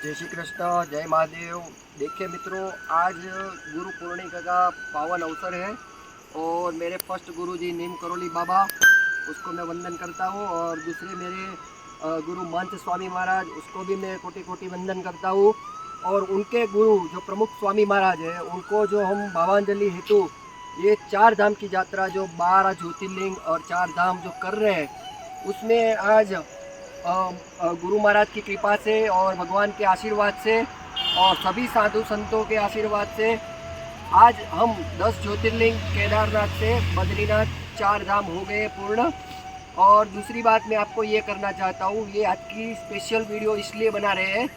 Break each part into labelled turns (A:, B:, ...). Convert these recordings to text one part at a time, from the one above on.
A: जय श्री कृष्ण, जय महादेव। देखिए मित्रों, आज गुरु पूर्णिमा का पावन अवसर है और मेरे फर्स्ट गुरु जी नीम करोली बाबा, उसको मैं वंदन करता हूँ। और दूसरे मेरे गुरु महंत स्वामी महाराज, उसको भी मैं कोटि कोटि वंदन करता हूँ। और उनके गुरु जो प्रमुख स्वामी महाराज है, उनको जो हम भावांजलि हेतु ये 4 धाम की यात्रा, जो 12 ज्योतिर्लिंग और 4 धाम जो कर रहे हैं, उसमें आज गुरु महाराज की कृपा से और भगवान के आशीर्वाद से और सभी साधु संतों के आशीर्वाद से आज हम 10 ज्योतिर्लिंग केदारनाथ से बद्रीनाथ 4 धाम हो गए पूर्ण। और दूसरी बात मैं आपको ये करना चाहता हूँ, ये आज की स्पेशल वीडियो इसलिए बना रहे हैं,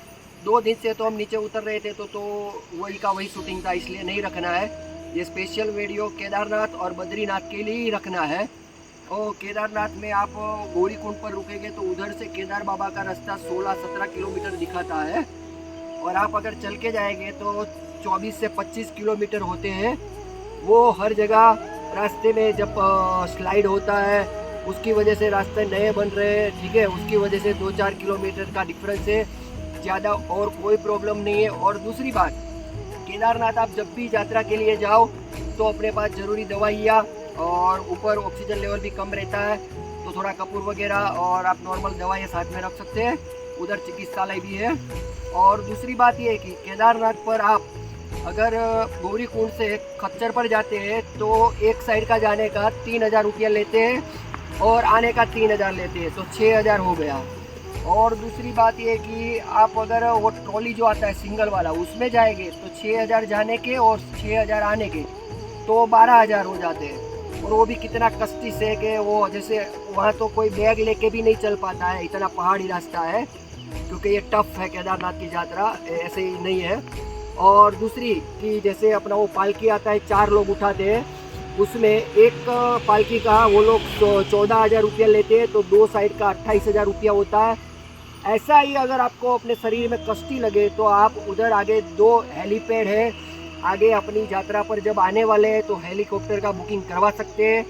A: 2 दिन से तो हम नीचे उतर रहे थे तो वही का वही शूटिंग था, इसलिए नहीं रखना है। ये स्पेशल वीडियो केदारनाथ और बद्रीनाथ के लिए ही रखना है। और केदारनाथ में आप गौरीकुंड पर रुकेंगे तो उधर से केदार बाबा का रास्ता 16-17 किलोमीटर दिखाता है। और आप अगर चल के जाएंगे तो 24 से 25 किलोमीटर होते हैं। वो हर जगह रास्ते में जब स्लाइड होता है, उसकी वजह से रास्ते नए बन रहे हैं, ठीक है, उसकी वजह से 2-4 किलोमीटर का डिफरेंस है, ज़्यादा और कोई प्रॉब्लम नहीं है। और दूसरी बात, केदारनाथ आप जब भी यात्रा के लिए जाओ तो अपने पास ज़रूरी दवाइयाँ, और ऊपर ऑक्सीजन लेवल भी कम रहता है तो थोड़ा कपूर वगैरह और आप नॉर्मल दवाइयाँ साथ में रख सकते हैं। उधर चिकित्सालय भी है। और दूसरी बात ये है कि केदारनाथ पर आप अगर गौरीकुंड से खच्चर पर जाते हैं तो एक साइड का जाने का 3,000 रुपया लेते हैं और आने का 3,000 लेते हैं, तो 6,000 हो गया। और दूसरी बात ये कि आप अगर वो ट्रॉली जो आता है सिंगल वाला, उसमें जाएंगे तो 6,000 जाने के और 6,000 आने के, तो 12,000 हो जाते हैं। और वो भी कितना कष्टी से कि वो जैसे वहाँ तो कोई बैग लेके भी नहीं चल पाता है, इतना पहाड़ी रास्ता है, क्योंकि ये टफ है केदारनाथ की यात्रा, ऐसे ही नहीं है। और दूसरी कि जैसे अपना वो पालकी आता है, 4 लोग उठाते हैं, उसमें एक पालकी का वो लोग 14,000 रुपया लेते हैं, तो 2 साइड का 28,000 रुपया होता है। ऐसा ही अगर आपको अपने शरीर में कष्टी लगे तो आप उधर आगे 2 हेलीपैड है, आगे अपनी यात्रा पर जब आने वाले हैं तो हेलीकॉप्टर का बुकिंग करवा सकते हैं।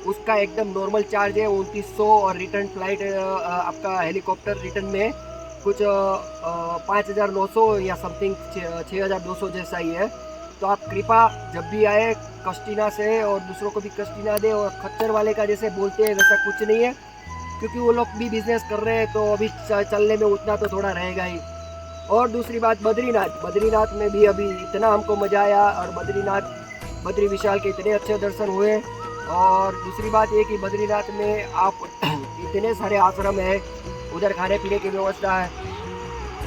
A: उसका एकदम नॉर्मल चार्ज है 2900, और रिटर्न फ्लाइट आपका हेलीकॉप्टर रिटर्न में कुछ 5,900 या समथिंग 6,200 जैसा ही है। तो आप कृपा जब भी आए कष्टी ना से और दूसरों को भी कष्टी ना दे। और खच्चर वाले का जैसे बोलते हैं वैसा कुछ नहीं है, क्योंकि वो लोग भी बिजनेस कर रहे हैं तो अभी चलने में उतना तो थोड़ा रहेगा ही। और दूसरी बात, बद्रीनाथ में भी अभी इतना हमको मज़ा आया, और बद्री विशाल के इतने अच्छे दर्शन हुए। और दूसरी बात ये कि बद्रीनाथ में आप इतने सारे आश्रम है, उधर खाने पीने की व्यवस्था है,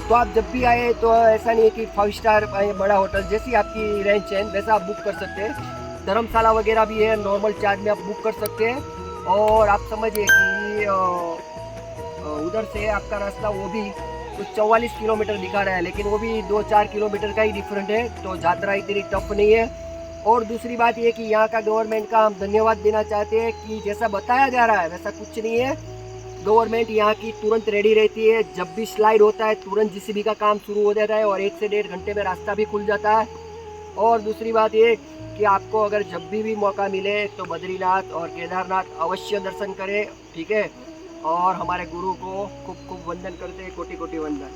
A: तो आप जब भी आए तो ऐसा नहीं है कि 5 स्टार बड़ा होटल जैसी आपकी रेंज है वैसा आप बुक कर सकते हैं। धर्मशाला वगैरह भी है, नॉर्मल चार्ज में आप बुक कर सकते हैं। और आप समझिए कि उधर से आपका रास्ता वो भी कुछ 44 किलोमीटर दिखा रहा है, लेकिन वो भी 2-4 किलोमीटर का ही डिफरेंट है, तो यात्रा इतनी टफ नहीं है। और दूसरी बात ये कि यहाँ का गवर्नमेंट का हम धन्यवाद देना चाहते हैं कि जैसा बताया जा रहा है वैसा कुछ नहीं है। गवर्नमेंट यहाँ की तुरंत रेडी रहती है, जब भी स्लाइड होता है तुरंत जीसीबी का काम शुरू हो जाता है और 1 से 1.5 घंटे में रास्ता भी खुल जाता है। और दूसरी बात ये कि आपको अगर जब भी मौका मिले तो बद्रीनाथ और केदारनाथ अवश्य दर्शन करें, ठीक है। और हमारे गुरु को खूब खूब वंदन करते हैं, कोटि कोटि वंदन।